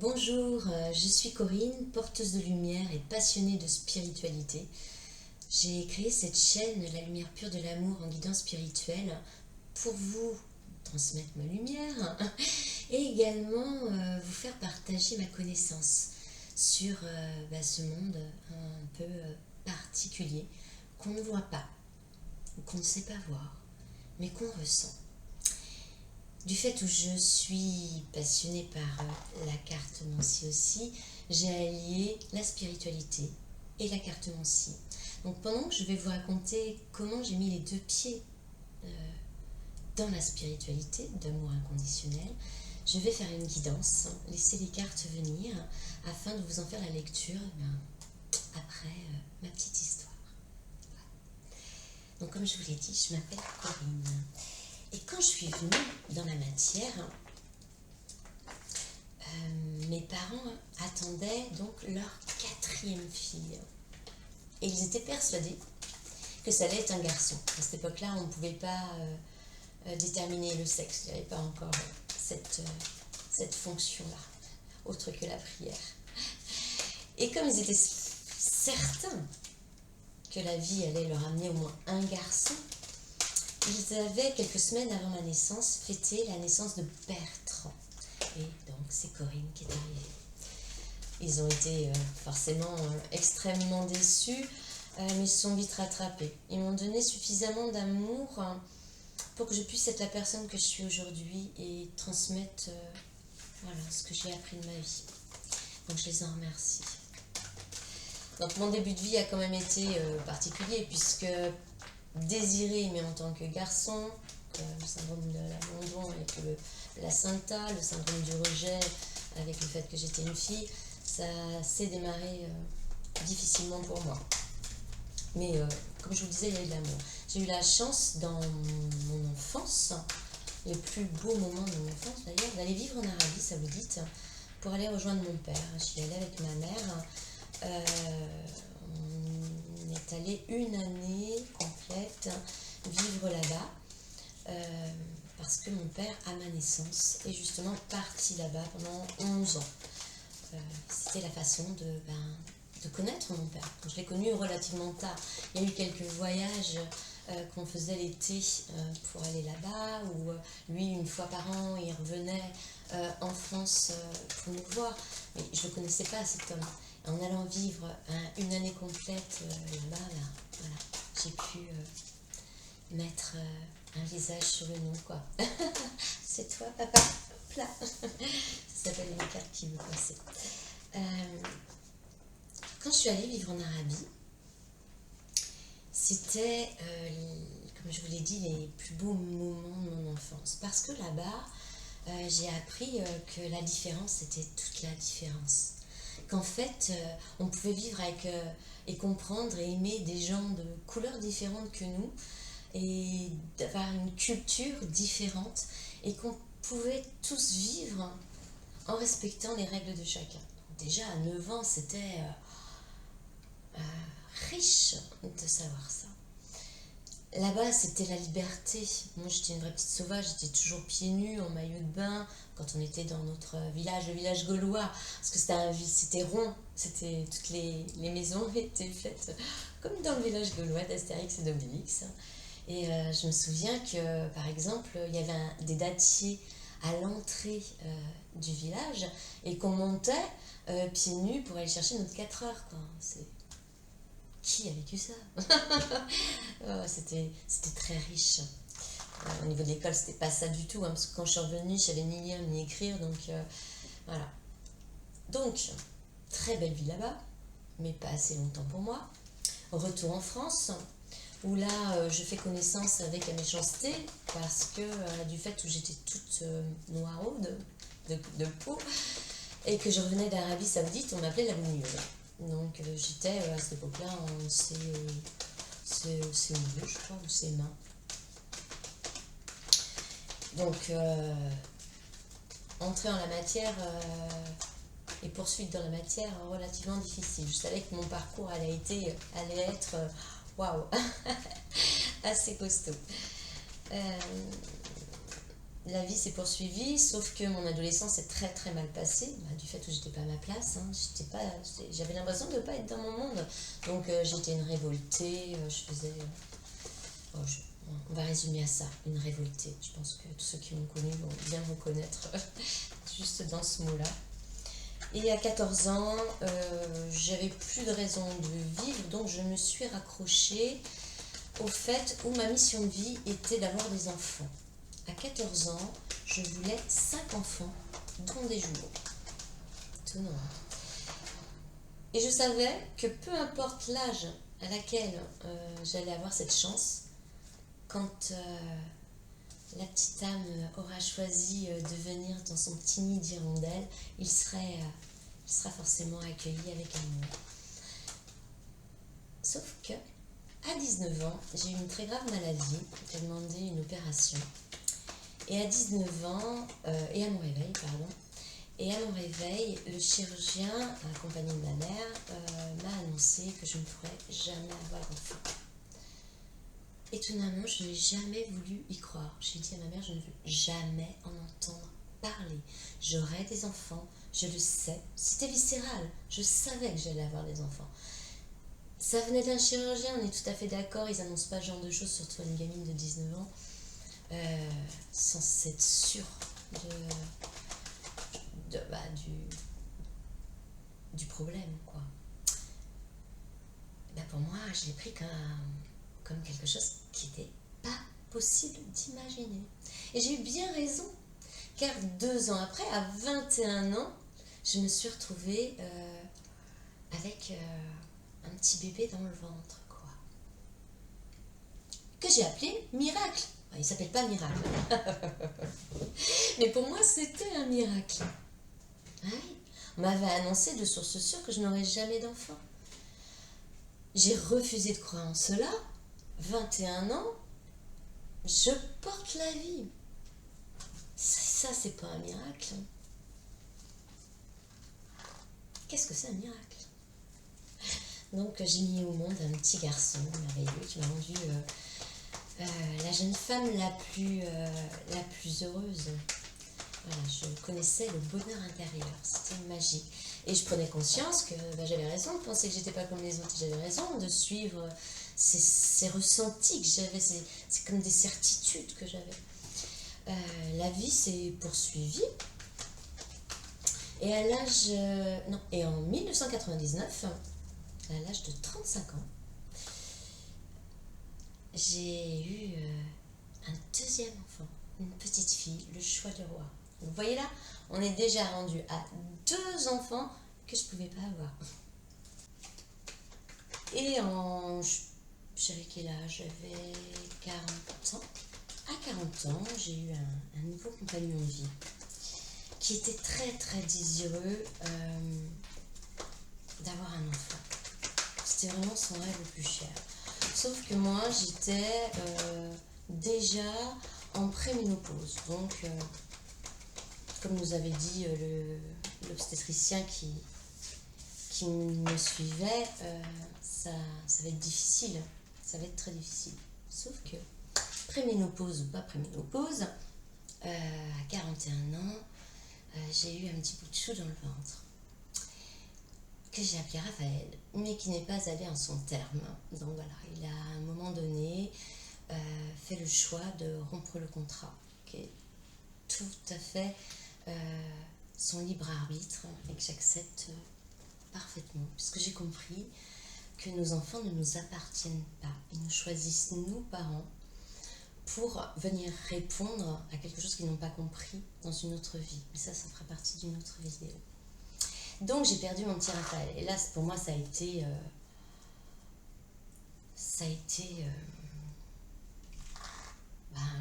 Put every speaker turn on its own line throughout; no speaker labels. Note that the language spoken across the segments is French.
Bonjour, je suis Corinne, porteuse de lumière et passionnée de spiritualité. J'ai créé cette chaîne La Lumière Pure de l'Amour en guidance spirituelle pour vous transmettre ma lumière et également vous faire partager ma connaissance sur ce monde un peu particulier qu'on ne voit pas ou qu'on ne sait pas voir mais qu'on ressent. Du fait où je suis passionnée par la cartomancie aussi, j'ai allié la spiritualité et la cartomancie. Donc pendant que je vais vous raconter comment j'ai mis les deux pieds dans la spiritualité d'amour inconditionnel, je vais faire une guidance, laisser les cartes venir afin de vous en faire la lecture après ma petite histoire. Donc comme je vous l'ai dit, je m'appelle Corinne. Et quand je suis venue dans la matière, mes parents attendaient donc leur 4e fille. Et ils étaient persuadés que ça allait être un garçon. À cette époque-là, on ne pouvait pas déterminer le sexe. Il n'y avait pas encore cette fonction-là, autre que la prière. Et comme ils étaient certains que la vie allait leur amener au moins un garçon, ils avaient, quelques semaines avant ma naissance, fêté la naissance de Bertrand. Et donc, c'est Corinne qui est arrivée. Ils ont été forcément extrêmement déçus, mais ils se sont vite rattrapés. Ils m'ont donné suffisamment d'amour pour que je puisse être la personne que je suis aujourd'hui et transmettre ce que j'ai appris de ma vie. Donc, je les en remercie. Donc, mon début de vie a quand même été particulier, puisque désiré, mais en tant que garçon, le syndrome de l'abandon avec le placenta, le syndrome du rejet avec le fait que j'étais une fille, ça s'est démarré difficilement pour moi. Mais comme je vous le disais, il y a eu de l'amour. J'ai eu la chance dans mon enfance, les plus beaux moments de mon enfance d'ailleurs, d'aller vivre en Arabie Saoudite pour aller rejoindre mon père. J'y allais avec ma mère. On est allé une année complète vivre là-bas parce que mon père, à ma naissance, est justement parti là-bas pendant 11 ans. C'était la façon de connaître mon père. Je l'ai connu relativement tard. Il y a eu quelques voyages qu'on faisait l'été pour aller là-bas, où lui, une fois par an, il revenait en France pour nous voir. Mais je ne le connaissais pas, cet homme. En allant vivre une année complète là-bas, voilà, j'ai pu mettre un visage sur le nom, quoi. C'est toi, papa. Hop là. Ça s'appelle une carte qui veut passer. Quand je suis allée vivre en Arabie, c'était, comme je vous l'ai dit, les plus beaux moments de mon enfance. Parce que là-bas, j'ai appris que la différence, c'était toute la différence. Qu'en fait, on pouvait vivre avec et comprendre et aimer des gens de couleurs différentes que nous et d'avoir une culture différente et qu'on pouvait tous vivre en respectant les règles de chacun. Déjà, à 9 ans, c'était riche de savoir ça. Là-bas, c'était la liberté. Moi, j'étais une vraie petite sauvage, j'étais toujours pieds nus, en maillot de bain, quand on était dans notre village, le village gaulois, parce que c'était rond, toutes les maisons étaient faites comme dans le village gaulois d'Astérix et d'Obélix. Et je me souviens que, par exemple, il y avait des dattiers à l'entrée du village et qu'on montait pieds nus pour aller chercher notre 4 heures, quoi. Qui a vécu ça? C'était très riche. Au niveau de l'école, c'était pas ça du tout, parce que quand je suis revenue, je savais ni lire ni écrire, donc voilà. Donc, très belle vie là-bas, mais pas assez longtemps pour moi. Retour en France, où là, je fais connaissance avec la méchanceté, parce que du fait où j'étais toute noiraude de peau, et que je revenais d'Arabie Saoudite, on m'appelait la bougnoule. Donc j'étais à cette époque-là en CE2, je crois, ou CM1. Donc entrer en la matière et poursuite dans la matière relativement difficile. Je savais que mon parcours allait être waouh, assez costaud. la vie s'est poursuivie, sauf que mon adolescence est très très mal passée, du fait où j'étais pas à ma place, hein, j'avais l'impression de ne pas être dans mon monde. Donc j'étais une révoltée, on va résumer à ça, une révoltée. Je pense que tous ceux qui m'ont connue vont bien reconnaître juste dans ce mot-là. Et à 14 ans, j'avais plus de raison de vivre, donc je me suis raccrochée au fait où ma mission de vie était d'avoir des enfants. À 14 ans, je voulais 5 enfants, dont des jumeaux. Étonnant. Et je savais que peu importe l'âge à laquelle j'allais avoir cette chance, quand la petite âme aura choisi de venir dans son petit nid d'hirondelle, il sera forcément accueilli avec amour. Sauf que, à 19 ans, j'ai eu une très grave maladie, j'ai demandé une opération. Et à 19 ans, et à mon réveil, le chirurgien, accompagné de ma mère, m'a annoncé que je ne pourrais jamais avoir d'enfant. Étonnamment, je n'ai jamais voulu y croire. J'ai dit à ma mère, je ne veux jamais en entendre parler. J'aurai des enfants, je le sais. C'était viscéral, je savais que j'allais avoir des enfants. Ça venait d'un chirurgien, on est tout à fait d'accord, ils n'annoncent pas ce genre de choses, surtout à une gamine de 19 ans, sans être sûre du problème, quoi. Pour moi, je l'ai pris comme quelque chose qui n'était pas possible d'imaginer. Et j'ai eu bien raison, car 2 ans après, à 21 ans, je me suis retrouvée avec un petit bébé dans le ventre, quoi. Que j'ai appelé Miracle. Il ne s'appelle pas Miracle. Mais pour moi, c'était un miracle. Ah oui, on m'avait annoncé de source sûre que je n'aurais jamais d'enfant. J'ai refusé de croire en cela. 21 ans, je porte la vie. Ça, c'est pas un miracle. Qu'est-ce que c'est un miracle? Donc, j'ai mis au monde un petit garçon merveilleux qui m'a rendu la jeune femme la plus heureuse. Voilà, je connaissais le bonheur intérieur, c'était magique. Et je prenais conscience que j'avais raison de penser que j'étais pas comme les autres. J'avais raison de suivre ces ressentis que j'avais, c'est comme des certitudes que j'avais. La vie s'est poursuivie. Et et en 1999, à l'âge de 35 ans, j'ai eu un deuxième enfant, une petite fille, le choix du roi. Vous voyez là, on est déjà rendu à 2 enfants que je ne pouvais pas avoir. Et j'avais quel âge? J'avais 40 ans. À 40 ans, j'ai eu un nouveau compagnon de vie qui était très très désireux d'avoir un enfant. C'était vraiment son rêve le plus cher. Sauf que moi, j'étais déjà en préménopause. Donc, comme nous avait dit l'obstétricien qui me suivait, ça va être difficile. Ça va être très difficile. Sauf que, préménopause ou pas préménopause, à 41 ans, j'ai eu un petit bout de chou dans le ventre que j'ai appelé Raphaël, mais qui n'est pas allé en son terme. Donc voilà, il a à un moment donné fait le choix de rompre le contrat, qui est tout à fait son libre arbitre et que j'accepte parfaitement, puisque j'ai compris que nos enfants ne nous appartiennent pas. Ils nous choisissent, nous, parents, pour venir répondre à quelque chose qu'ils n'ont pas compris dans une autre vie. Mais ça fera partie d'une autre vidéo. Donc j'ai perdu mon petit Raphaël. Et là, pour moi, ça a été le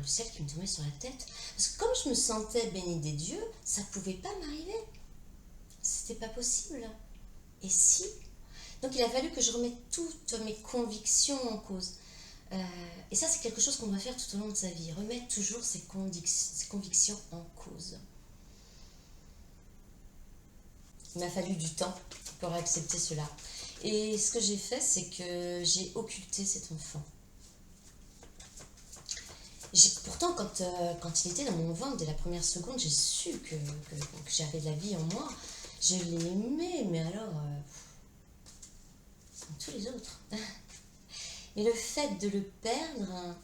ciel qui me tombait sur la tête. Parce que comme je me sentais bénie des dieux, ça ne pouvait pas m'arriver. C'était pas possible. Et si? Donc il a fallu que je remette toutes mes convictions en cause. Et ça, c'est quelque chose qu'on doit faire tout au long de sa vie. Remettre toujours ses convictions en cause. Il m'a fallu du temps pour accepter cela. Et ce que j'ai fait, c'est que j'ai occulté cet enfant. Pourtant, quand il était dans mon ventre, dès la première seconde, j'ai su que j'avais de la vie en moi. Je l'ai aimé, mais alors, comme tous les autres. Mais le fait de le perdre,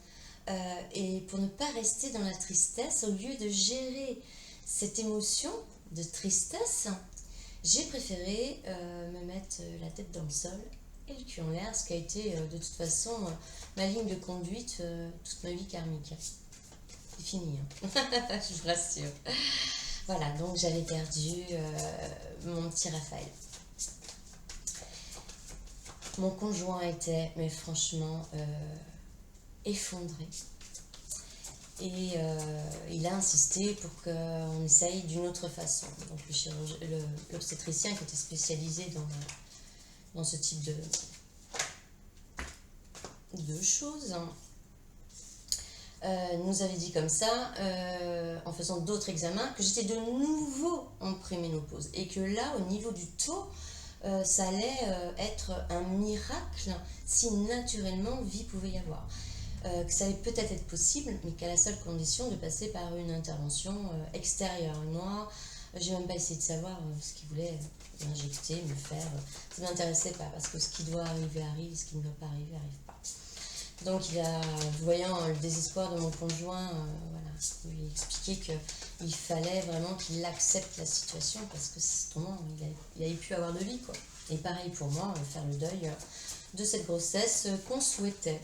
et pour ne pas rester dans la tristesse, au lieu de gérer cette émotion de tristesse, j'ai préféré me mettre la tête dans le sol et le cul en l'air, ce qui a été de toute façon ma ligne de conduite toute ma vie karmique. C'est fini, hein. Je vous rassure. Voilà, donc j'avais perdu mon petit Raphaël. Mon conjoint était, mais franchement, effondré. Et il a insisté pour qu'on essaye d'une autre façon. Donc l'obstétricien qui était spécialisé dans ce type de choses, nous avait dit comme ça, en faisant d'autres examens, que j'étais de nouveau en préménopause. Et que là, au niveau du taux, ça allait être un miracle si naturellement vie pouvait y avoir. Que ça allait peut-être être possible, mais qu'à la seule condition de passer par une intervention extérieure. Moi, j'ai même pas essayé de savoir ce qu'il voulait m'injecter, me faire. Ça ne m'intéressait pas, parce que ce qui doit arriver arrive, ce qui ne doit pas arriver arrive pas. Donc, voyant le désespoir de mon conjoint, voilà, lui expliquer qu'il fallait vraiment qu'il accepte la situation, parce que c'est ton moment, il avait pu avoir de vie, quoi. Et pareil pour moi, faire le deuil de cette grossesse qu'on souhaitait.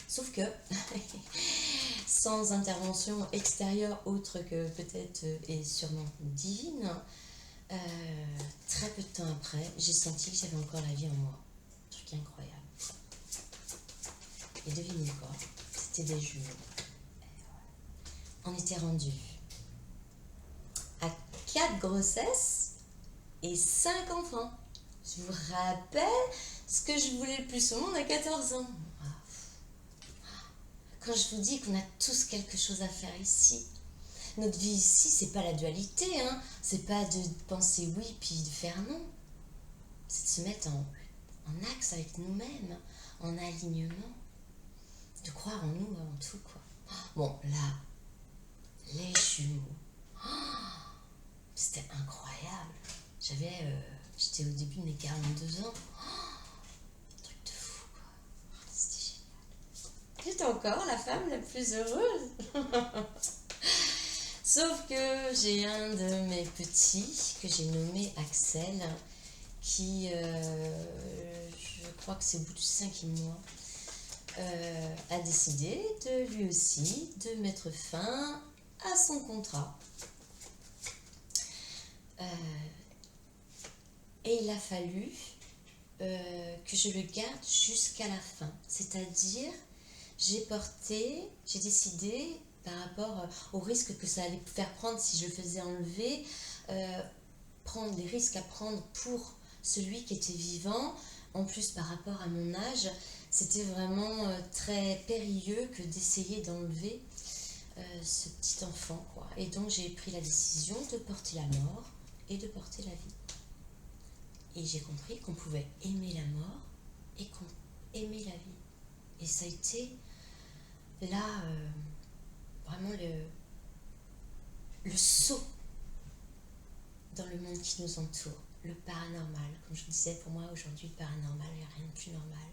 Sauf que, sans intervention extérieure autre que peut-être et sûrement divine, très peu de temps après, j'ai senti que j'avais encore la vie en moi. Un truc incroyable. Et devinez quoi? C'était des jumeaux. On était rendus à 4 grossesses et 5 enfants. Je vous rappelle ce que je voulais le plus au monde à 14 ans. Quand je vous dis qu'on a tous quelque chose à faire ici, notre vie ici, c'est pas la dualité, hein. C'est pas de penser oui puis de faire non. C'est de se mettre en axe avec nous-mêmes, en alignement, de croire en nous avant tout, quoi. Bon, là, les jumeaux, c'était incroyable. J'étais au début de mes 42 ans. Truc de fou, quoi. C'était génial. J'étais encore la femme la plus heureuse. Sauf que j'ai un de mes petits, que j'ai nommé Axel, qui, je crois que c'est au bout du 5e mois, a décidé de lui aussi de mettre fin à son contrat. Et il a fallu que je le garde jusqu'à la fin. C'est-à-dire, j'ai décidé, par rapport au risque que ça allait faire prendre si je le faisais enlever, prendre des risques à prendre pour celui qui était vivant. En plus, par rapport à mon âge, c'était vraiment très périlleux que d'essayer d'enlever ce petit enfant, quoi. Et donc, j'ai pris la décision de porter la mort et de porter la vie. Et j'ai compris qu'on pouvait aimer la mort et qu'on aimait la vie. Et ça a été là, vraiment le saut dans le monde qui nous entoure, le paranormal. Comme je vous disais, pour moi aujourd'hui, le paranormal, il n'y a rien de plus normal.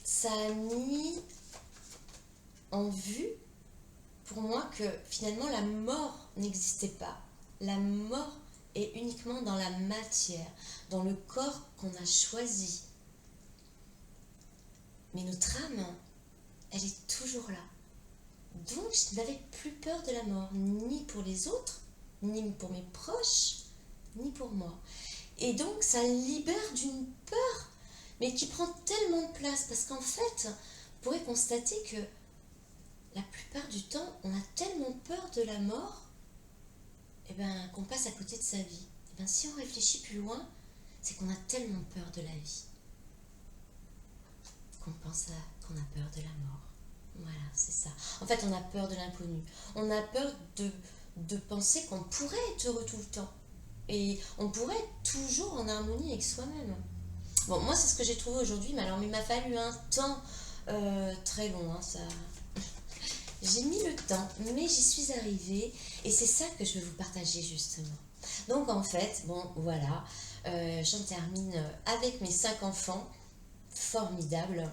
Ça a mis en vue pour moi que finalement la mort n'existait pas. La mort est uniquement dans la matière, dans le corps qu'on a choisi. Mais notre âme, elle est toujours là. Donc je n'avais plus peur de la mort, ni pour les autres, ni pour mes proches, ni pour moi. Et donc ça libère d'une peur, mais qui prend tellement de place, parce qu'en fait, vous pourrez constater que la plupart du temps, on a tellement peur de la mort, qu'on passe à côté de sa vie. Si on réfléchit plus loin, c'est qu'on a tellement peur de la vie qu'on qu'on a peur de la mort. Voilà, c'est ça. En fait, on a peur de l'inconnu. On a peur de penser qu'on pourrait être heureux tout le temps. Et on pourrait être toujours en harmonie avec soi-même. Bon, moi, c'est ce que j'ai trouvé aujourd'hui, mais alors, il m'a fallu un temps très long, hein, ça... J'ai mis le temps, mais j'y suis arrivée, et c'est ça que je vais vous partager, justement. Donc, en fait, bon, voilà, j'en termine avec mes 5 enfants, formidables,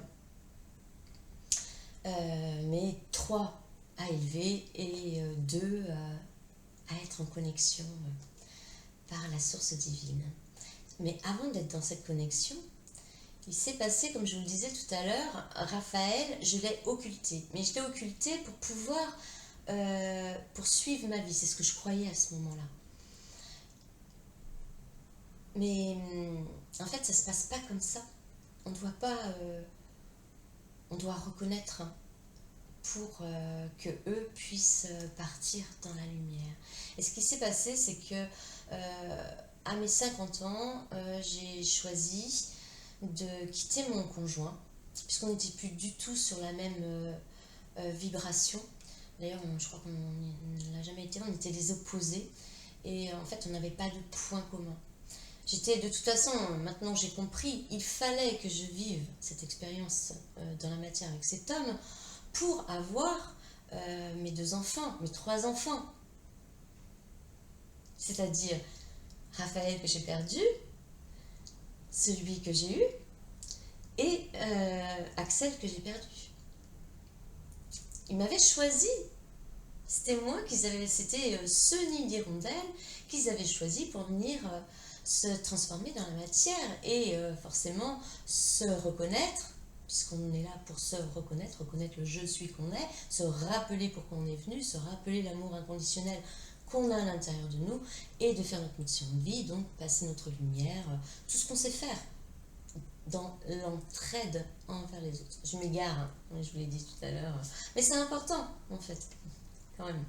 mais 3 à élever et 2 à être en connexion par la source divine. Mais avant d'être dans cette connexion, il s'est passé, comme je vous le disais tout à l'heure, Raphaël, je l'ai occulté. Mais je l'ai occulté pour pouvoir poursuivre ma vie. C'est ce que je croyais à ce moment-là. Mais en fait, ça ne se passe pas comme ça. On ne doit pas... on doit reconnaître pour que eux puissent partir dans la lumière. Et ce qui s'est passé, c'est que à mes 50 ans, j'ai choisi de quitter mon conjoint, puisqu'on n'était plus du tout sur la même vibration. D'ailleurs, je crois qu'on ne l'a jamais été, on était des opposés, et en fait, on n'avait pas de point commun. J'étais, de toute façon, maintenant que j'ai compris, il fallait que je vive cette expérience dans la matière avec cet homme pour avoir mes 2 enfants, mes 3 enfants. C'est-à-dire Raphaël que j'ai perdu, celui que j'ai eu, et Axel que j'ai perdu. Ils m'avaient choisi. C'était moi qu'ils avaient, c'était ce nid d'hirondelles qu'ils avaient choisi pour venir se transformer dans la matière et forcément se reconnaître, puisqu'on est là pour se reconnaître, reconnaître le je suis qu'on est, se rappeler pourquoi on est venu, se rappeler l'amour inconditionnel qu'on a à l'intérieur de nous et de faire notre mission de vie, donc passer notre lumière, tout ce qu'on sait faire dans l'entraide envers les autres. Je m'égare, hein, je vous l'ai dit tout à l'heure, mais c'est important en fait, quand même.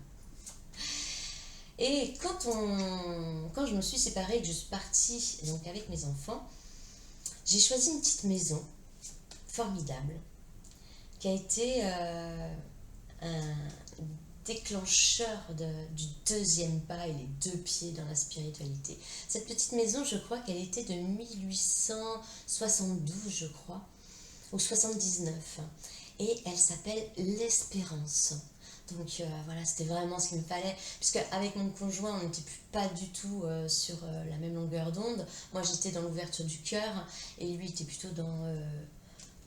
Et quand je me suis séparée et que je suis partie donc avec mes enfants, j'ai choisi une petite maison formidable qui a été un déclencheur du 2e pas et les 2 pieds dans la spiritualité. Cette petite maison, je crois qu'elle était de 1872, je crois, ou 79. Et elle s'appelle l'Espérance. Donc voilà, c'était vraiment ce qu'il me fallait. Puisque avec mon conjoint, on n'était pas du tout sur la même longueur d'onde. Moi, j'étais dans l'ouverture du cœur et lui était plutôt dans...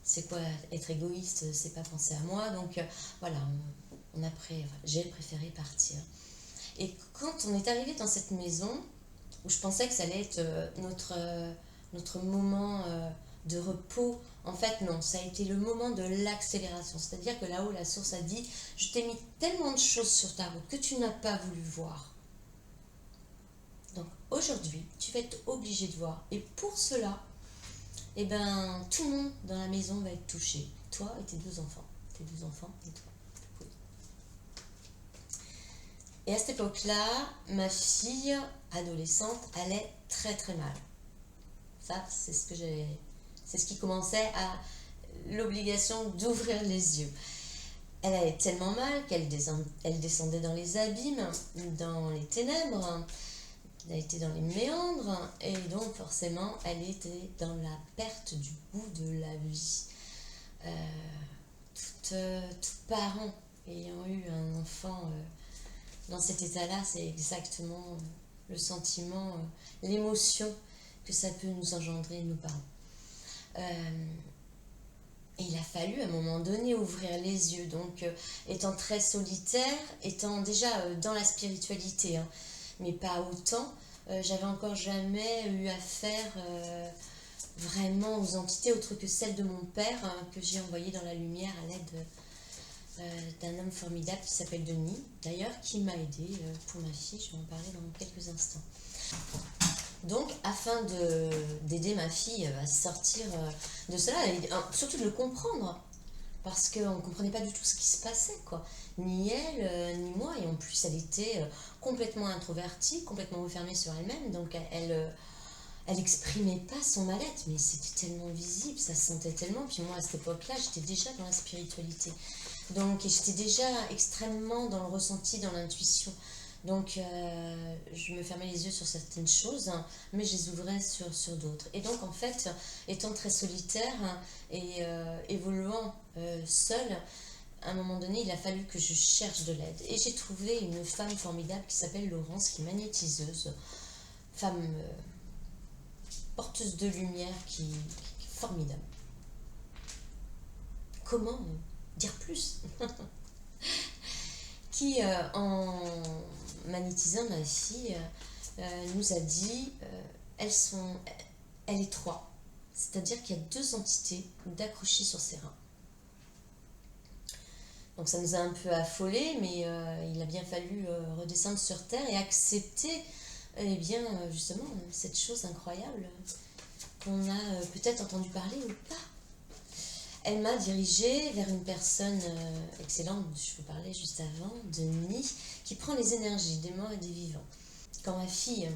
c'est quoi être égoïste, c'est pas penser à moi. Donc voilà, j'ai préféré partir. Et quand on est arrivé dans cette maison, où je pensais que ça allait être notre moment de repos, en fait non, ça a été le moment de l'accélération. C'est-à-dire que là-haut, la source a dit, je t'ai mis tellement de choses sur ta route que tu n'as pas voulu voir. Donc aujourd'hui, tu vas être obligé de voir. Et pour cela, eh ben, tout le monde dans la maison va être touché. Toi et tes 2 enfants. Tes 2 enfants et toi. Et à cette époque-là, ma fille adolescente allait très très mal. Ça, c'est ce qui commençait à l'obligation d'ouvrir les yeux. Elle allait tellement mal qu'elle descendait dans les abîmes, dans les ténèbres, elle était dans les méandres, et donc forcément, elle était dans la perte du goût de la vie. Tout parent ayant eu un enfant dans cet état-là, c'est exactement le sentiment, l'émotion que ça peut nous engendrer, nos parents. Et il a fallu à un moment donné ouvrir les yeux, donc étant très solitaire, étant déjà dans la spiritualité, hein, mais pas autant, j'avais encore jamais eu affaire vraiment aux entités autres que celles de mon père, hein, que j'ai envoyé dans la lumière à l'aide d'un homme formidable qui s'appelle Denis, d'ailleurs, qui m'a aidé pour ma fille. Je vais en parler dans quelques instants. Donc, afin d'aider ma fille à sortir de cela, et surtout de le comprendre, parce qu'on ne comprenait pas du tout ce qui se passait, quoi. Ni elle, ni moi, et en plus, elle était complètement introvertie, complètement refermée sur elle-même, donc elle exprimait pas son mal-être, mais c'était tellement visible, ça se sentait tellement. Puis moi, à cette époque-là, j'étais déjà dans la spiritualité. Donc, j'étais déjà extrêmement dans le ressenti, dans l'intuition. Donc, je me fermais les yeux sur certaines choses, hein, mais je les ouvrais sur d'autres. Et donc, en fait, étant très solitaire, hein, et évoluant seule, à un moment donné, il a fallu que je cherche de l'aide. Et j'ai trouvé une femme formidable qui s'appelle Laurence, qui est magnétiseuse, femme porteuse de lumière, qui est formidable. Comment dire plus? Qui, en magnétisant ma fille, nous a dit elle est trois. C'est-à-dire qu'il y a deux entités d'accrochées sur ses reins. Donc ça nous a un peu affolés, mais il a bien fallu redescendre sur terre et accepter, eh bien, justement, cette chose incroyable qu'on a peut-être entendu parler ou pas. Elle m'a dirigée vers une personne excellente, dont je vous parlais juste avant, Denis, qui prend les énergies des morts et des vivants. Quand ma fille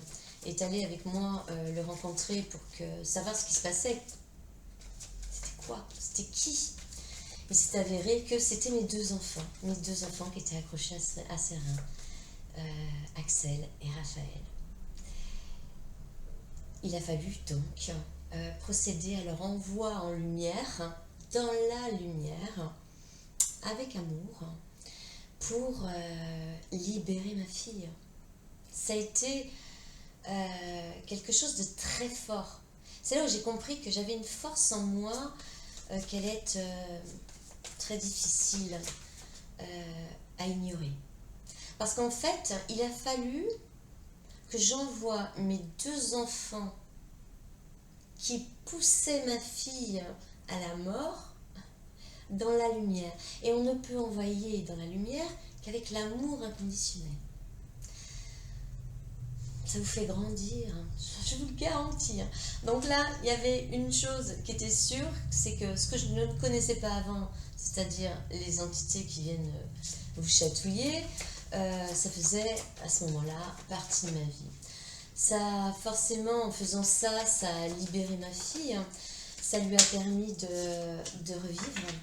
est allée avec moi le rencontrer pour savoir ce qui se passait, c'était quoi? C'était qui? Il s'est avéré que c'était mes deux enfants qui étaient accrochés à ses reins, Axel et Raphaël. Il a fallu donc procéder à leur envoi en lumière, dans la lumière, avec amour, pour libérer ma fille. Ça a été quelque chose de très fort. C'est là où j'ai compris que j'avais une force en moi qui allait être très difficile à ignorer. Parce qu'en fait, il a fallu que j'envoie mes deux enfants qui poussaient ma fille à la mort dans la lumière. Et on ne peut envoyer dans la lumière qu'avec l'amour inconditionnel. Ça vous fait grandir, je vous le garantis. Donc là, il y avait une chose qui était sûre, c'est que ce que je ne connaissais pas avant, c'est-à-dire les entités qui viennent vous chatouiller, ça faisait à ce moment-là partie de ma vie. Ça, forcément, en faisant ça, ça a libéré ma fille, ça lui a permis de revivre,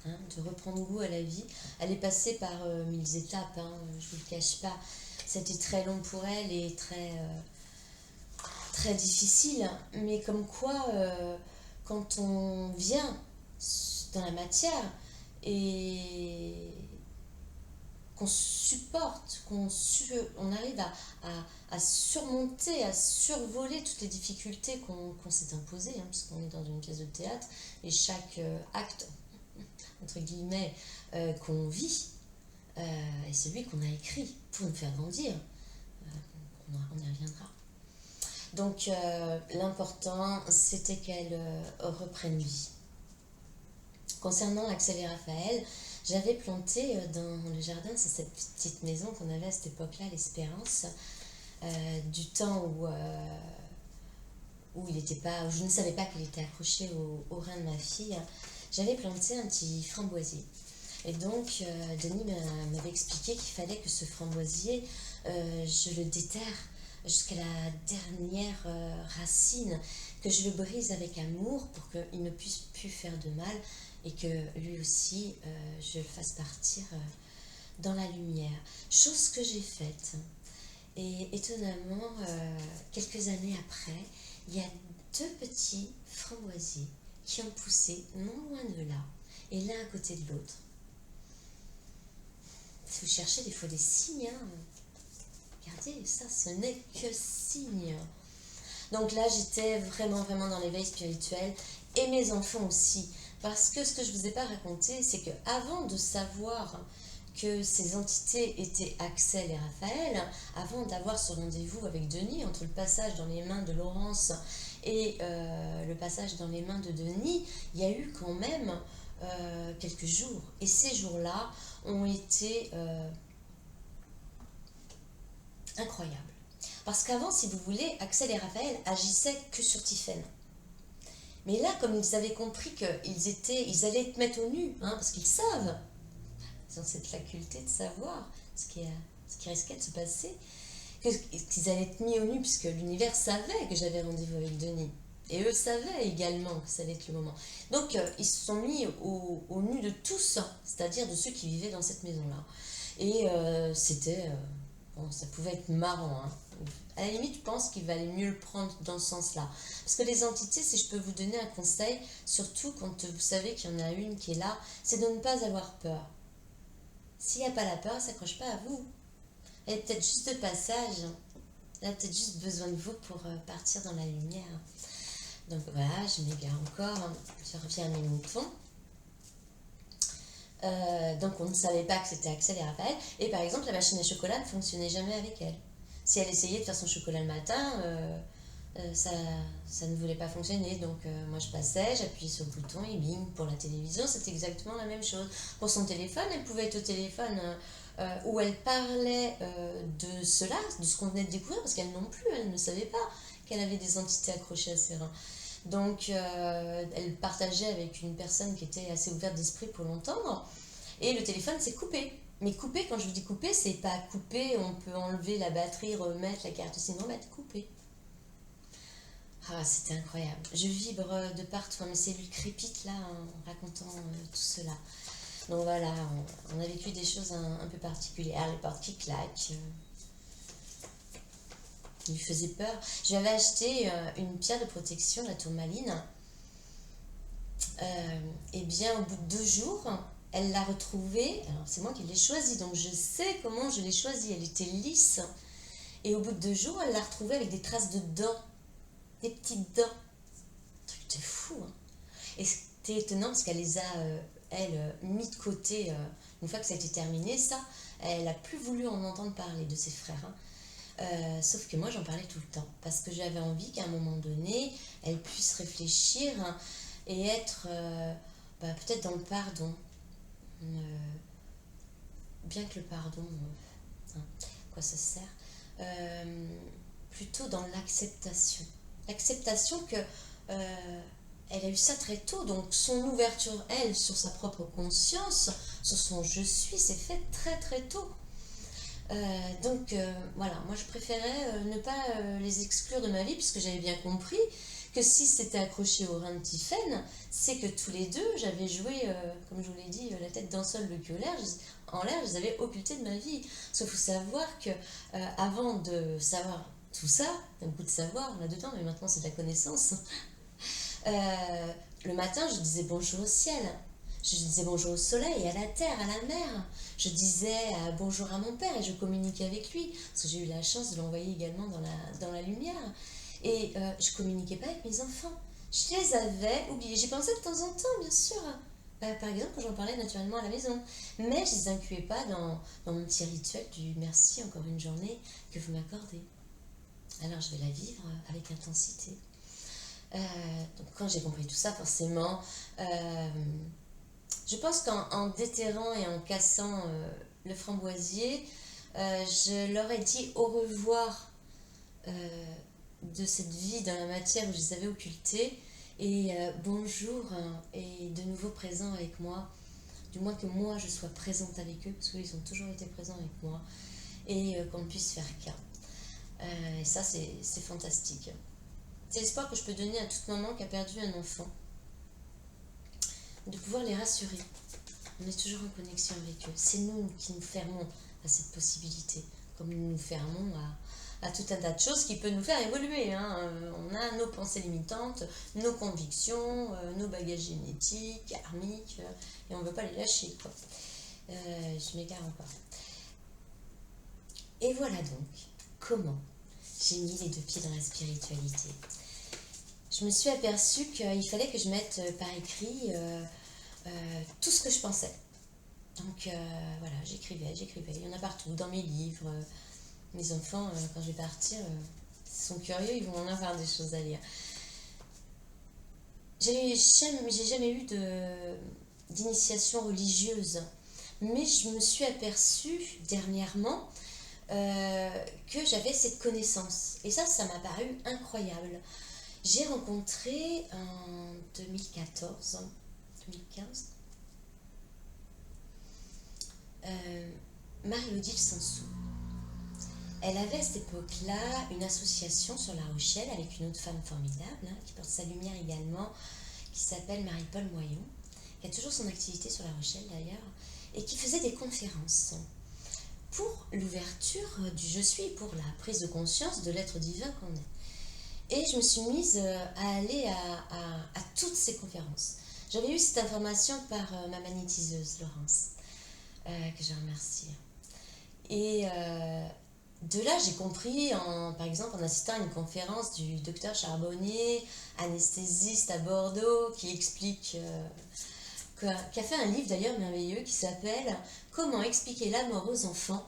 de reprendre goût à la vie. Elle est passée par 1000 étapes, je ne vous le cache pas. C'était très long pour elle et très difficile, mais comme quoi, quand on vient dans la matière et qu'on supporte, on arrive à surmonter, à survoler toutes les difficultés qu'on s'est imposées, parce qu'on est dans une pièce de théâtre et chaque acte, entre guillemets, qu'on vit, est celui qu'on a écrit pour nous faire grandir. On y reviendra. Donc l'important, c'était qu'elle reprenne vie. Concernant Axel et Raphaël, j'avais planté dans le jardin, c'est cette petite maison qu'on avait à cette époque-là, l'Espérance, du temps où il était pas, où je ne savais pas qu'il était accroché au rein de ma fille, j'avais planté un petit framboisier. Et donc, Denis m'avait expliqué qu'il fallait que ce framboisier, je le déterre jusqu'à la dernière racine, que je le brise avec amour pour qu'il ne puisse plus faire de mal et que lui aussi, je le fasse partir dans la lumière. Chose que j'ai faite. Et étonnamment, quelques années après, il y a deux petits framboisiers qui ont poussé non loin de là, et l'un à côté de l'autre. Si vous cherchez des fois des signes, regardez, ça, ce n'est que signe. Donc là, j'étais vraiment dans l'éveil spirituel, et mes enfants aussi. Parce que ce que je ne vous ai pas raconté, c'est qu'avant de savoir que ces entités étaient Axel et Raphaël, avant d'avoir ce rendez-vous avec Denis, entre le passage dans les mains de Laurence et le passage dans les mains de Denis, il y a eu quand même quelques jours. Et ces jours-là ont été incroyables. Parce qu'avant, si vous voulez, Axel et Raphaël agissaient que sur Tiphaine. Mais là, comme ils avaient compris ils allaient être mettre au nu, parce qu'ils savent, ils ont cette faculté de savoir ce qui risquait de se passer, qu'ils allaient être mis au nu, puisque l'univers savait que j'avais rendez-vous avec Denis. Et eux savaient également que ça allait être le moment. Donc, ils se sont mis au nu de tous, c'est-à-dire de ceux qui vivaient dans cette maison-là. Et c'était Bon, ça pouvait être marrant, hein. À la limite, je pense qu'il valait mieux le prendre dans ce sens-là. Parce que les entités, si je peux vous donner un conseil, surtout quand vous savez qu'il y en a une qui est là, c'est de ne pas avoir peur. S'il n'y a pas la peur, elle ne s'accroche pas à vous. Elle est peut-être juste de passage. Elle a peut-être juste besoin de vous pour partir dans la lumière. Donc voilà, je m'égare encore. Je reviens à mes moutons. Donc on ne savait pas que c'était Axel et Raphaël. Et par exemple, la machine à chocolat ne fonctionnait jamais avec elle. Si elle essayait de faire son chocolat le matin, ça ne voulait pas fonctionner. Donc moi je passais, j'appuyais sur le bouton et bing, pour la télévision, c'était exactement la même chose. Pour son téléphone, elle pouvait être au téléphone où elle parlait de cela, de ce qu'on venait de découvrir, parce qu'elle non plus, elle ne savait pas qu'elle avait des entités accrochées à ses reins. Donc elle partageait avec une personne qui était assez ouverte d'esprit pour l'entendre, et le téléphone s'est coupé. Mais couper, quand je vous dis couper, c'est pas couper, on peut enlever la batterie, remettre la carte SIM, remettre, couper. Ah, c'était incroyable. Je vibre de partout, mes cellules crépitent là en racontant tout cela. Donc voilà, on a vécu des choses un peu particulières. Les portes qui claquent. Il lui faisait peur. J'avais acheté une pierre de protection, la tourmaline. Et bien, au bout de 2 jours, elle l'a retrouvée. Alors, c'est moi qui l'ai choisie, donc je sais comment je l'ai choisie. Elle était lisse. Et au bout de 2 jours, elle l'a retrouvée avec des traces de dents. Des petites dents. Un truc de fou, hein. Et c'était étonnant parce qu'elle les a, mis de côté. Une fois que ça a été terminé, ça, elle n'a plus voulu en entendre parler de ses frères, hein. Sauf que moi j'en parlais tout le temps parce que j'avais envie qu'à un moment donné elle puisse réfléchir, hein, et être peut-être dans le pardon, bien que le pardon, hein, quoi ça sert, plutôt dans l'acceptation que elle a eu ça très tôt, donc son ouverture, elle, sur sa propre conscience, sur son je suis, s'est faite très très tôt. Donc voilà, moi je préférais ne pas les exclure de ma vie, puisque j'avais bien compris que si c'était accroché au rein de Tiphaine, c'est que tous les deux, j'avais joué, comme je vous l'ai dit, la tête d'un seul, le cul en l'air, je les avais occultés de ma vie. Parce qu'il faut savoir que avant de savoir tout ça, il y a beaucoup de savoir là-dedans, mais maintenant c'est de la connaissance. Le matin, je disais bonjour au ciel. Je disais bonjour au soleil, à la terre, à la mer. Je disais bonjour à mon père et je communiquais avec lui. Parce que j'ai eu la chance de l'envoyer également dans la lumière. Et je communiquais pas avec mes enfants. Je les avais oubliés. J'y pensais de temps en temps, bien sûr. Par exemple, quand j'en parlais naturellement à la maison. Mais je les incluais pas dans mon petit rituel du merci, encore une journée que vous m'accordez. Alors je vais la vivre avec intensité. Donc quand j'ai compris tout ça, forcément, je pense qu'en déterrant et en cassant le framboisier, je leur ai dit au revoir de cette vie dans la matière où je les avais occultés, et bonjour, hein, et de nouveau présents avec moi, du moins que moi je sois présente avec eux, parce qu'ils ont toujours été présents avec moi, et qu'on puisse faire qu'un. Et ça c'est fantastique. C'est l'espoir que je peux donner à toute maman qui a perdu un enfant, de pouvoir les rassurer. On est toujours en connexion avec eux. C'est nous qui nous fermons à cette possibilité, comme nous nous fermons à tout un tas de choses qui peuvent nous faire évoluer, hein. On a nos pensées limitantes, nos convictions, nos bagages génétiques, karmiques, et on ne veut pas les lâcher, quoi. Je m'égare encore. Et voilà donc comment j'ai mis les 2 pieds dans la spiritualité. Je me suis aperçue qu'il fallait que je mette par écrit tout ce que je pensais. Donc voilà, j'écrivais. Il y en a partout, dans mes livres. Mes enfants, quand je vais partir, ils sont curieux, ils vont en avoir des choses à lire. J'ai jamais eu d'initiation religieuse, mais je me suis aperçue dernièrement que j'avais cette connaissance. Et ça m'a paru incroyable. J'ai rencontré en 2014, 2015, Marie-Odile Sansou. Elle avait à cette époque-là une association sur La Rochelle avec une autre femme formidable, hein, qui porte sa lumière également, qui s'appelle Marie-Paul Moyon, qui a toujours son activité sur La Rochelle d'ailleurs, et qui faisait des conférences pour l'ouverture du je suis, pour la prise de conscience de l'être divin qu'on est. Et je me suis mise à aller à toutes ces conférences. J'avais eu cette information par ma magnétiseuse, Laurence, que je remercie. Et de là, j'ai compris, par exemple, en assistant à une conférence du docteur Charbonnier, anesthésiste à Bordeaux, qui explique, qui a fait un livre d'ailleurs merveilleux qui s'appelle « Comment expliquer la mort aux enfants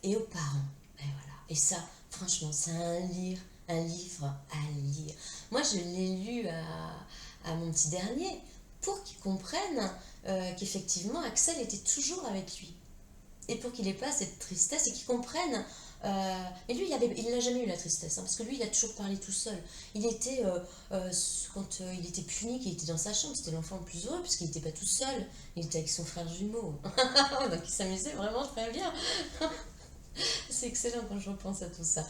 et aux parents ». Et voilà. Et ça, franchement, c'est un livre à lire. Moi, je l'ai lu à mon petit dernier pour qu'il comprenne qu'effectivement, Axel était toujours avec lui. Et pour qu'il n'ait pas cette tristesse et qu'il comprenne. Et lui, il n'a jamais eu la tristesse, hein, parce que lui, il a toujours parlé tout seul. Il était, quand il était puni, qu'il était dans sa chambre, c'était l'enfant le plus heureux, parce qu'il n'était pas tout seul. Il était avec son frère jumeau. Donc il s'amusait vraiment très bien. C'est excellent quand je repense à tout ça.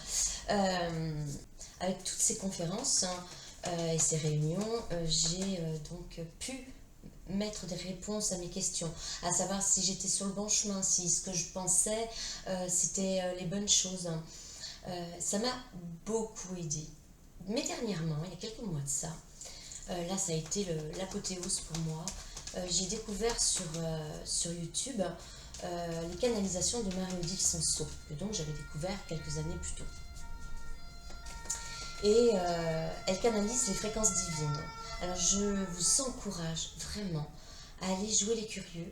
Avec toutes ces conférences et ces réunions, j'ai donc pu mettre des réponses à mes questions, à savoir si j'étais sur le bon chemin, si ce que je pensais c'était les bonnes choses. Ça m'a beaucoup aidé. Mais dernièrement, il y a quelques mois de ça, là ça a été l'apothéose pour moi. J'ai découvert sur YouTube les canalisations de Marie-Odile Sanso, que donc j'avais découvert quelques années plus tôt. Et elle canalise les fréquences divines. Alors je vous encourage vraiment à aller jouer les curieux.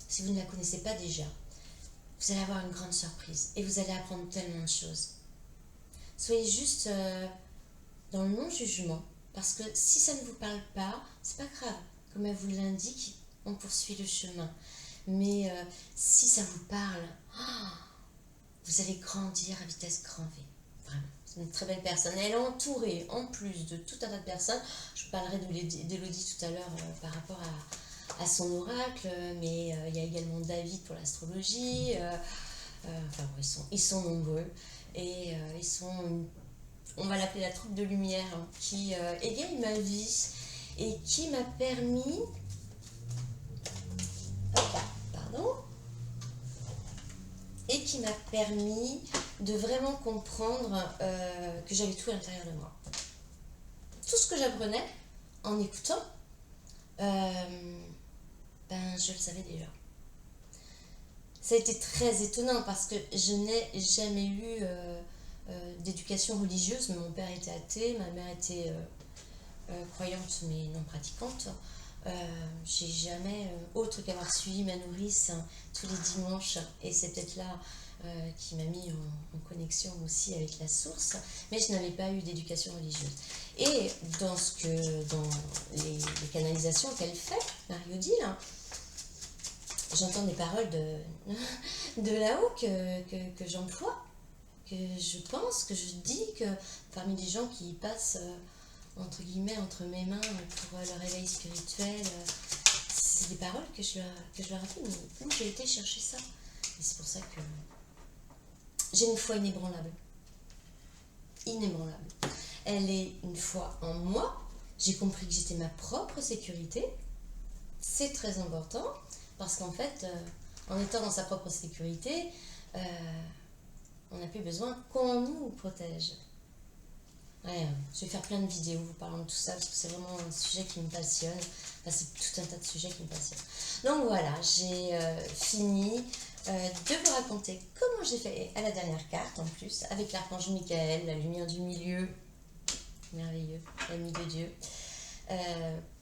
Si vous ne la connaissez pas déjà, vous allez avoir une grande surprise et vous allez apprendre tellement de choses. Soyez juste dans le non-jugement, parce que si ça ne vous parle pas, c'est pas grave. Comme elle vous l'indique, on poursuit le chemin. Mais si ça vous parle, vous allez grandir à vitesse grand V. Vraiment. C'est une très belle personne. Elle est entourée, en plus de tout un tas de personnes. Je parlerai d'Élodie tout à l'heure par rapport à son oracle, mais il y a également David pour l'astrologie. Enfin, bon, ils sont nombreux. Et ils sont, on va l'appeler la troupe de lumière, hein, qui égaye ma vie et qui m'a permis... Pardon. Et qui m'a permis de vraiment comprendre que j'avais tout à l'intérieur de moi. Tout ce que j'apprenais en écoutant, je le savais déjà. Ça a été très étonnant parce que je n'ai jamais eu d'éducation religieuse. Mon père était athée, ma mère était croyante mais non pratiquante. J'ai jamais, autre qu'avoir suivi ma nourrice tous les dimanches, et c'est peut-être là qui m'a mis en connexion aussi avec la source, mais je n'avais pas eu d'éducation religieuse. Et dans les canalisations qu'elle fait, Marie-Odile, j'entends des paroles de là-haut que j'emploie, que je pense, que je dis, que parmi les gens qui passent entre guillemets entre mes mains pour leur éveil spirituel, c'est des paroles que je leur ai dit, mais où j'ai été chercher ça? Et c'est pour ça que j'ai une foi inébranlable. Inébranlable. Elle est une foi en moi. J'ai compris que j'étais ma propre sécurité. C'est très important parce qu'en fait, en étant dans sa propre sécurité, on n'a plus besoin qu'on nous protège. Ouais, je vais faire plein de vidéos vous parlant de tout ça parce que c'est vraiment un sujet qui me passionne. Enfin, c'est tout un tas de sujets qui me passionnent. Donc voilà, j'ai fini de vous raconter comment j'ai fait à la dernière carte en plus, avec l'archange Michael, la lumière du milieu, merveilleux, l'ami de Dieu,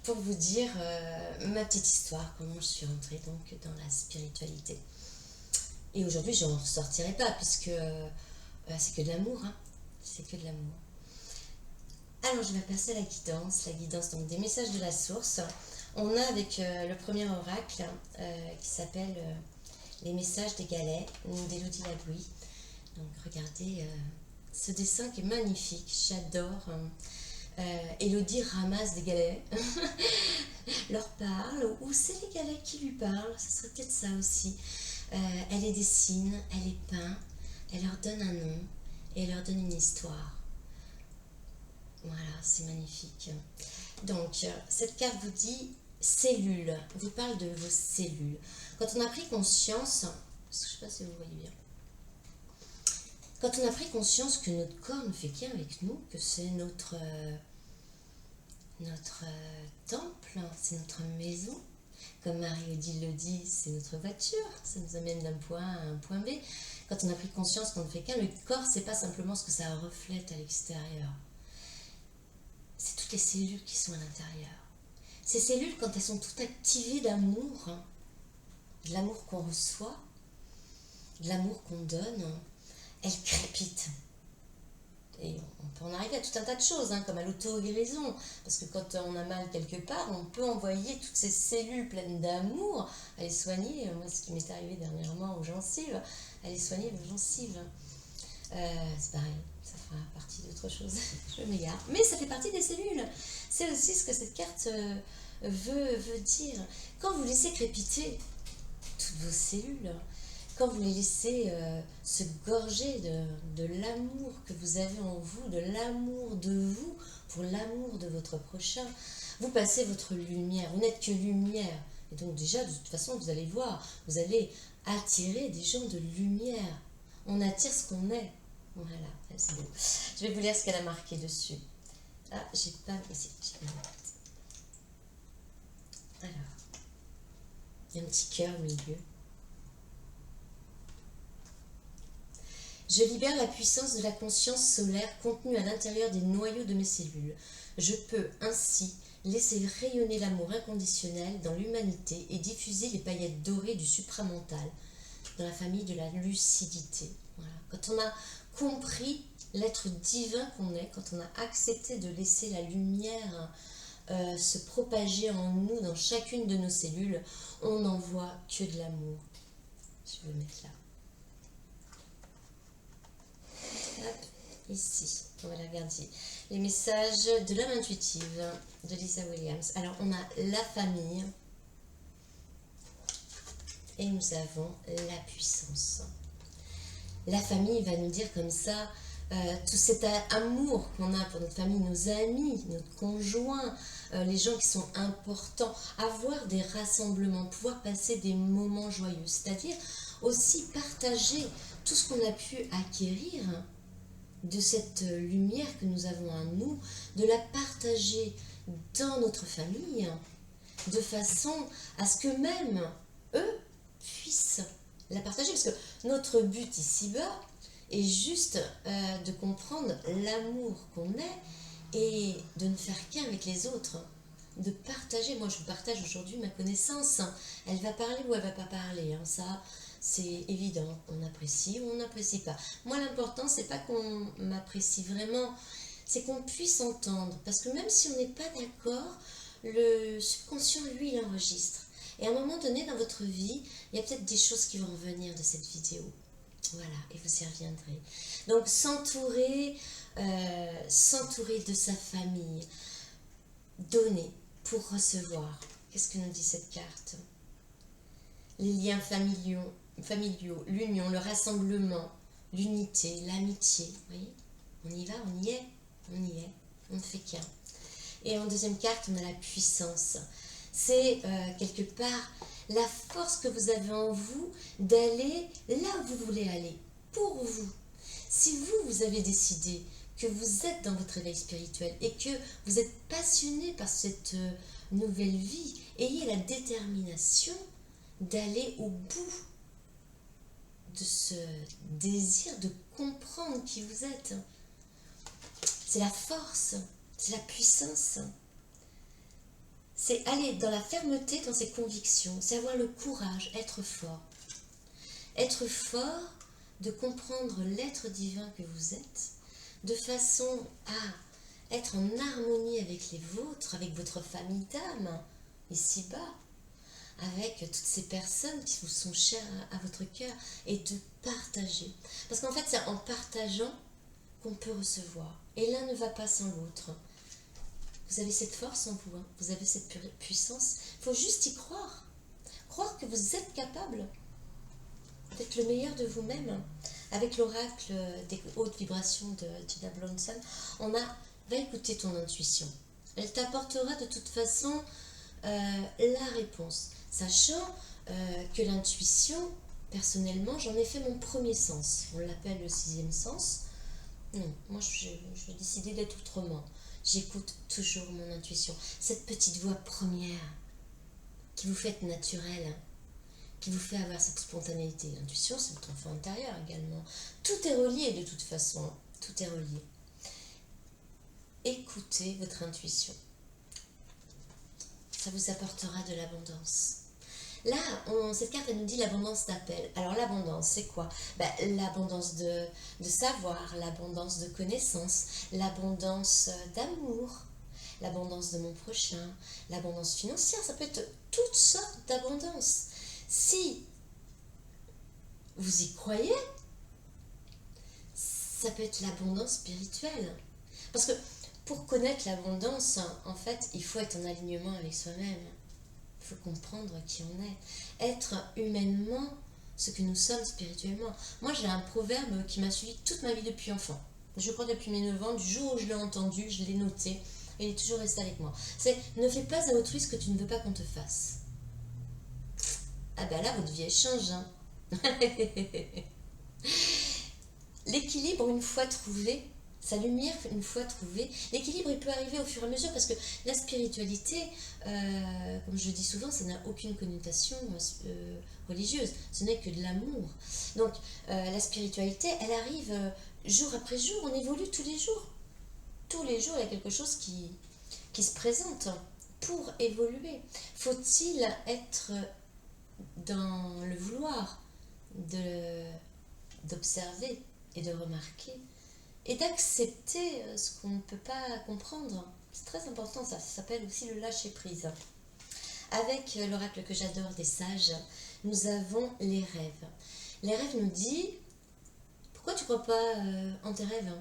pour vous dire ma petite histoire, comment je suis rentrée donc dans la spiritualité. Et aujourd'hui, je n'en ressortirai pas puisque c'est que de l'amour, hein. C'est que de l'amour. Alors, je vais passer à la guidance donc des messages de la source. On a avec le premier oracle qui s'appelle les messages des galets d'Élodie Labouie. Donc, regardez ce dessin qui est magnifique, j'adore. Élodie ramasse des galets, leur parle, ou c'est les galets qui lui parlent, ce serait peut-être ça aussi. Elle les dessine, elle les peint, elle leur donne un nom et elle leur donne une histoire. Voilà, c'est magnifique. Donc, cette carte vous dit cellules, vous parle de vos cellules. Quand on a pris conscience parce que je ne sais pas si vous voyez bien. Quand on a pris conscience que notre corps ne fait qu'un avec nous, que c'est notre temple, c'est notre maison, comme Marie-Odile le dit, c'est notre voiture, ça nous amène d'un point A à un point B. Quand on a pris conscience qu'on ne fait qu'un, le corps, c'est pas simplement ce que ça reflète à l'extérieur. C'est toutes les cellules qui sont à l'intérieur. Ces cellules, quand elles sont toutes activées d'amour, de l'amour qu'on reçoit, de l'amour qu'on donne, elles crépitent. Et on peut en arriver à tout un tas de choses, comme à l'auto-guérison. Parce que quand on a mal quelque part, on peut envoyer toutes ces cellules pleines d'amour, aller soigner, moi ce qui m'est arrivé dernièrement aux gencives, aller soigner vos gencives. C'est pareil, ça fera partie d'autre chose, je m'égare. Mais ça fait partie des cellules. C'est aussi ce que cette carte veut dire. Quand vous laissez crépiter toutes vos cellules, quand vous les laissez se gorger de l'amour que vous avez en vous, de l'amour de vous, pour l'amour de votre prochain, vous passez votre lumière, vous n'êtes que lumière. Et donc déjà, de toute façon, vous allez voir, vous allez attirer des gens de lumière. On attire ce qu'on est. Voilà, c'est beau. Je vais vous lire ce qu'elle a marqué dessus. Ah, j'ai pas... Ici, j'ai pas... Alors, il y a un petit cœur au milieu. Je libère la puissance de la conscience solaire contenue à l'intérieur des noyaux de mes cellules. Je peux ainsi laisser rayonner l'amour inconditionnel dans l'humanité et diffuser les paillettes dorées du supramental dans la famille de la lucidité. Voilà. Quand on a compris l'être divin qu'on est, quand on a accepté de laisser la lumière se propager en nous, dans chacune de nos cellules, on n'en voit que de l'amour. Je vais le mettre là. Hop, ici, on va la regarder. Les messages de l'âme intuitive de Lisa Williams. Alors, on a la famille et nous avons la puissance. La famille va nous dire comme ça, tout cet amour qu'on a pour notre famille, nos amis, notre conjoint, les gens qui sont importants, avoir des rassemblements, pouvoir passer des moments joyeux, c'est-à-dire aussi partager tout ce qu'on a pu acquérir de cette lumière que nous avons en nous, de la partager dans notre famille, de façon à ce que même eux puissent la partager. Parce que notre but ici-bas est juste de comprendre l'amour qu'on est et de ne faire qu'un avec les autres. De partager. Moi, je partage aujourd'hui ma connaissance. Elle va parler ou elle va pas parler. Ça, c'est évident. On apprécie ou on n'apprécie pas. Moi, l'important, c'est pas qu'on m'apprécie vraiment, c'est qu'on puisse entendre. Parce que même si on n'est pas d'accord, le subconscient, lui, il enregistre. Et à un moment donné dans votre vie, il y a peut-être des choses qui vont revenir de cette vidéo. Voilà, et vous y reviendrez. Donc, s'entourer de sa famille, donner pour recevoir. Qu'est-ce que nous dit cette carte? Les liens familiaux, l'union, le rassemblement, l'unité, l'amitié. Vous voyez, on y va, on y est, on ne fait qu'un. Et en deuxième carte, on a la puissance. C'est quelque part la force que vous avez en vous d'aller là où vous voulez aller, pour vous. Si vous avez décidé que vous êtes dans votre éveil spirituel et que vous êtes passionné par cette nouvelle vie, ayez la détermination d'aller au bout de ce désir de comprendre qui vous êtes. C'est la force, c'est la puissance. C'est aller dans la fermeté dans ses convictions, c'est avoir le courage, être fort. Être fort de comprendre l'être divin que vous êtes, de façon à être en harmonie avec les vôtres, avec votre famille d'âme, ici-bas, avec toutes ces personnes qui vous sont chères à votre cœur, et de partager. Parce qu'en fait, c'est en partageant qu'on peut recevoir. Et l'un ne va pas sans l'autre. Vous avez cette force en vous, vous avez cette puissance. Il faut juste y croire. Croire que vous êtes capable d'être le meilleur de vous-même. Avec l'oracle des hautes vibrations de Gina Blonson, on a, va écouter ton intuition. Elle t'apportera de toute façon la réponse. Sachant que l'intuition personnellement, j'en ai fait mon premier sens. On l'appelle le sixième sens. Non, moi je vais décider d'être autrement. J'écoute toujours mon intuition. Cette petite voix première qui vous fait être naturelle, qui vous fait avoir cette spontanéité. L'intuition, c'est votre enfant intérieur également. Tout est relié de toute façon. Tout est relié. Écoutez votre intuition. Ça vous apportera de l'abondance. Là, cette carte, elle nous dit l'abondance d'appel. Alors l'abondance, c'est quoi? L'abondance de savoir, l'abondance de connaissances, l'abondance d'amour, l'abondance de mon prochain, l'abondance financière. Ça peut être toutes sortes d'abondances. Si vous y croyez, ça peut être l'abondance spirituelle. Parce que pour connaître l'abondance, en fait, il faut être en alignement avec soi-même. Il faut comprendre qui on est. Être humainement ce que nous sommes spirituellement. Moi, j'ai un proverbe qui m'a suivi toute ma vie depuis enfant. Je crois depuis mes 9 ans, du jour où je l'ai entendu, je l'ai noté, et il est toujours resté avec moi. C'est « Ne fais pas à autrui ce que tu ne veux pas qu'on te fasse ». Ah ben là, votre vie, elle change. Hein. L'équilibre, une fois trouvé, sa lumière, une fois trouvée, l'équilibre, il peut arriver au fur et à mesure parce que la spiritualité, comme je le dis souvent, ça n'a aucune connotation religieuse, ce n'est que de l'amour. Donc, la spiritualité, elle arrive jour après jour, on évolue tous les jours. Tous les jours, il y a quelque chose qui se présente pour évoluer. Faut-il être dans le vouloir d'observer et de remarquer et d'accepter ce qu'on ne peut pas comprendre. C'est très important, ça s'appelle aussi le lâcher-prise. Avec l'oracle que j'adore des sages, nous avons les rêves. Les rêves nous disent, pourquoi tu ne crois pas en tes rêves?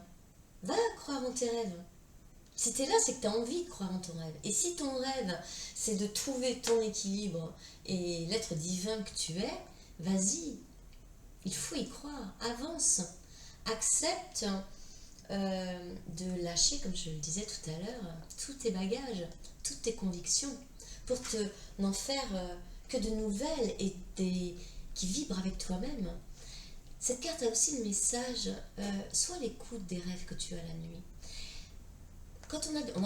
Va croire en tes rêves. Si tu es là, c'est que tu as envie de croire en ton rêve. Et si ton rêve, c'est de trouver ton équilibre et l'être divin que tu es, vas-y. Il faut y croire. Avance. Accepte de lâcher, comme je le disais tout à l'heure, tous tes bagages, toutes tes convictions, pour n'en faire que de nouvelles et qui vibrent avec toi-même. Cette carte a aussi le message, sois à l'écoute des rêves que tu as la nuit. Quand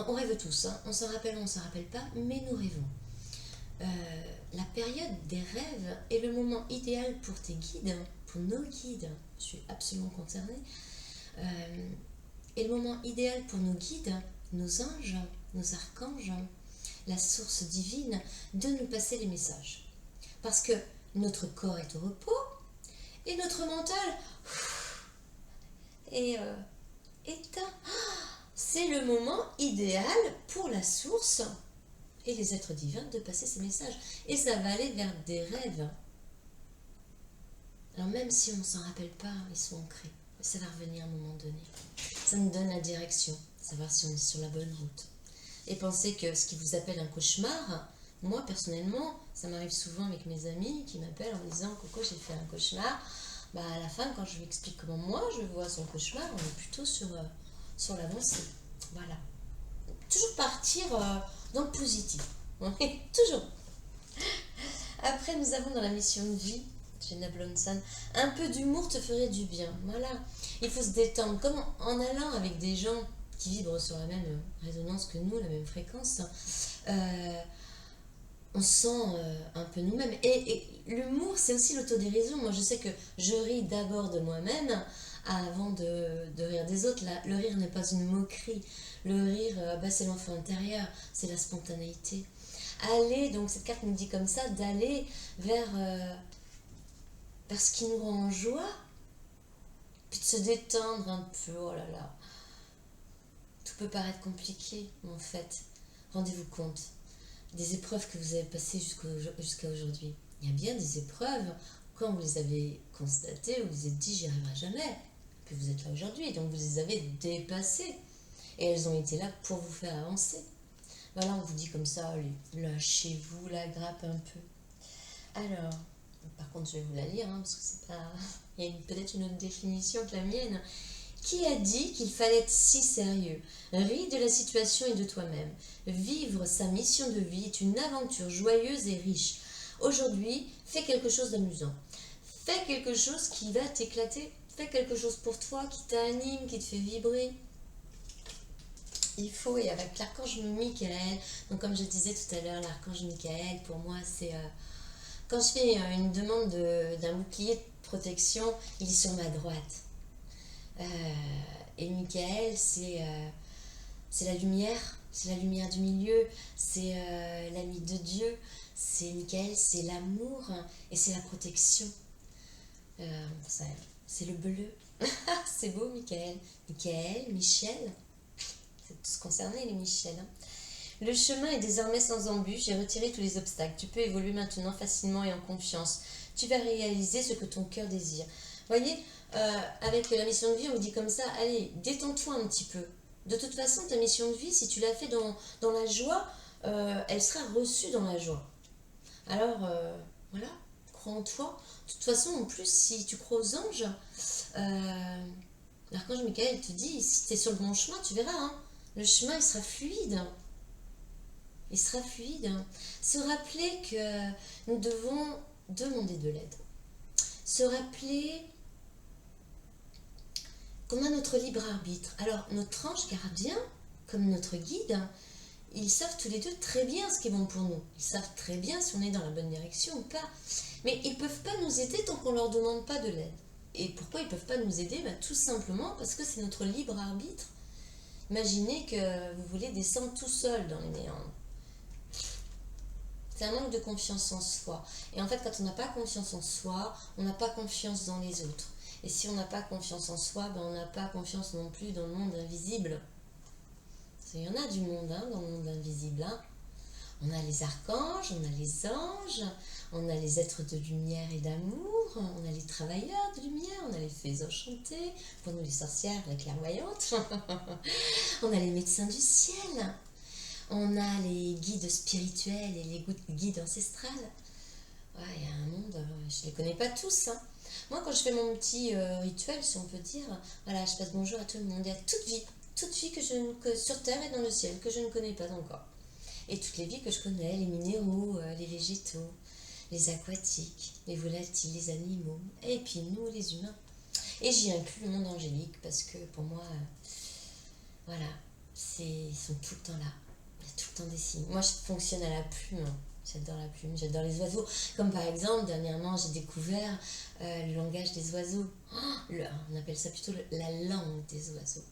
on rêve tous, hein, on s'en rappelle ou on ne s'en rappelle pas, mais nous rêvons. La période des rêves est le moment idéal pour tes guides, pour nos guides, je suis absolument concernée, est le moment idéal pour nos guides, nos anges, nos archanges, la source divine, de nous passer les messages. Parce que notre corps est au repos et notre mental est éteint. C'est le moment idéal pour la source et les êtres divins de passer ces messages. Et ça va aller vers des rêves. Alors même si on ne s'en rappelle pas, ils sont ancrés. Ça va revenir à un moment donné. Ça nous donne la direction, savoir si on est sur la bonne route. Et pensez que ce qui vous appelle un cauchemar, moi personnellement, ça m'arrive souvent avec mes amis qui m'appellent en me disant « Coco, j'ai fait un cauchemar ». À la fin, quand je lui explique comment moi je vois son cauchemar, on est plutôt sur l'avancée. Voilà. Toujours partir dans le positif. Toujours. Après, nous avons dans la mission de vie, Jenna Blonson, un peu d'humour te ferait du bien. Voilà. Il faut se détendre. Comme en allant avec des gens qui vibrent sur la même résonance que nous, la même fréquence, on se sent un peu nous-mêmes. Et l'humour, c'est aussi l'autodérision. Moi, je sais que je ris d'abord de moi-même avant de rire des autres. Le rire n'est pas une moquerie. Le rire, c'est l'enfant intérieur, c'est la spontanéité. Aller, donc cette carte nous dit comme ça, d'aller vers ce qui nous rend en joie, puis de se détendre un peu. Oh là là, tout peut paraître compliqué, mais en fait, rendez-vous compte des épreuves que vous avez passées jusqu'à aujourd'hui. Il y a bien des épreuves, quand vous les avez constatées, vous vous êtes dit j'y arriverai jamais, puis vous êtes là aujourd'hui, donc vous les avez dépassées, et elles ont été là pour vous faire avancer. Voilà, on vous dit comme ça, allez, lâchez-vous la grappe un peu. Alors, par contre, je vais vous la lire, parce que c'est pas... Il y a peut-être une autre définition que la mienne. Qui a dit qu'il fallait être si sérieux? Ris de la situation et de toi-même. Vivre sa mission de vie est une aventure joyeuse et riche. Aujourd'hui, fais quelque chose d'amusant. Fais quelque chose qui va t'éclater. Fais quelque chose pour toi, qui t'anime, qui te fait vibrer. Il faut, et avec l'archange Michael, donc comme je disais tout à l'heure, l'archange Michael, pour moi, c'est... quand je fais une demande d'un bouclier de protection, il est sur ma droite. Et Michael, c'est la lumière du milieu, c'est l'ami de Dieu, c'est Michael, c'est l'amour et c'est la protection. C'est le bleu. C'est beau, Michael. Michel, c'est tous concernés, les Michel. Hein. Le chemin est désormais sans embûche, j'ai retiré tous les obstacles. Tu peux évoluer maintenant facilement et en confiance. Tu vas réaliser ce que ton cœur désire. Voyez, avec la mission de vie, on vous dit comme ça, allez, détends-toi un petit peu. De toute façon, ta mission de vie, si tu l'as fait dans la joie, elle sera reçue dans la joie. Alors, voilà, crois en toi. De toute façon, en plus, si tu crois aux anges, l'archange Michael te dit, si tu es sur le bon chemin, tu verras, hein, le chemin, il sera fluide. Il sera fluide. Se rappeler que nous devons demander de l'aide. Se rappeler qu'on a notre libre arbitre. Alors, notre ange gardien, comme notre guide, ils savent tous les deux très bien ce qui est bon pour nous. Ils savent très bien si on est dans la bonne direction ou pas. Mais ils ne peuvent pas nous aider tant qu'on ne leur demande pas de l'aide. Et pourquoi ils ne peuvent pas nous aider? Tout simplement parce que c'est notre libre arbitre. Imaginez que vous voulez descendre tout seul dans les méandres. C'est un manque de confiance en soi. Et en fait, quand on n'a pas confiance en soi, on n'a pas confiance dans les autres. Et si on n'a pas confiance en soi, on n'a pas confiance non plus dans le monde invisible. Il y en a du monde dans le monde invisible. Hein. On a les archanges, on a les anges, on a les êtres de lumière et d'amour, on a les travailleurs de lumière, on a les fées enchantées, pour nous les sorcières, les clairvoyantes, on a les médecins du ciel. On a les guides spirituels et les guides ancestrales. Ouais, il y a un monde, je ne les connais pas tous. Hein. Moi, quand je fais mon petit rituel, si on peut dire, voilà, je passe bonjour à tout le monde. Il y a toute vie que sur Terre et dans le ciel, que je ne connais pas encore. Et toutes les vies que je connais, les minéraux, les végétaux, les aquatiques, les volatiles, les animaux, et puis nous, les humains. Et j'y inclus le monde angélique, parce que pour moi, voilà, ils sont tout le temps là. Tout le temps des signes. Moi, je fonctionne à la plume. J'adore la plume, j'adore les oiseaux. Comme par exemple, dernièrement, j'ai découvert le langage des oiseaux. On appelle ça plutôt la langue des oiseaux.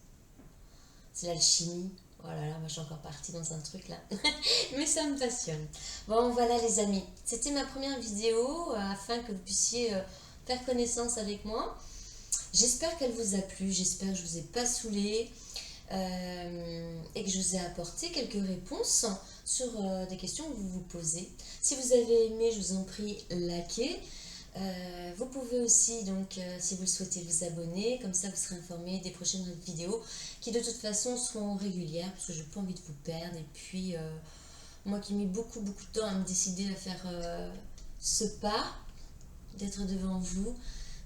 C'est l'alchimie. Oh là là, moi je suis encore partie dans un truc là. Mais ça me passionne. Bon, voilà les amis. C'était ma première vidéo afin que vous puissiez faire connaissance avec moi. J'espère qu'elle vous a plu. J'espère que je ne vous ai pas saoulé. Et que je vous ai apporté quelques réponses sur des questions que vous vous posez. Si vous avez aimé, je vous en prie, likez. Vous pouvez aussi, donc, si vous le souhaitez, vous abonner. Comme ça, vous serez informé des prochaines vidéos qui, de toute façon, seront régulières parce que je n'ai pas envie de vous perdre. Et puis, moi qui ai mis beaucoup de temps à me décider à faire ce pas, d'être devant vous,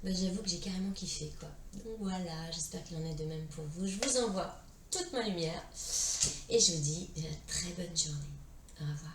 j'avoue que j'ai carrément kiffé, quoi. Donc voilà, j'espère qu'il en est de même pour vous. Je vous envoie toute ma lumière et je vous dis une très bonne journée. Au revoir.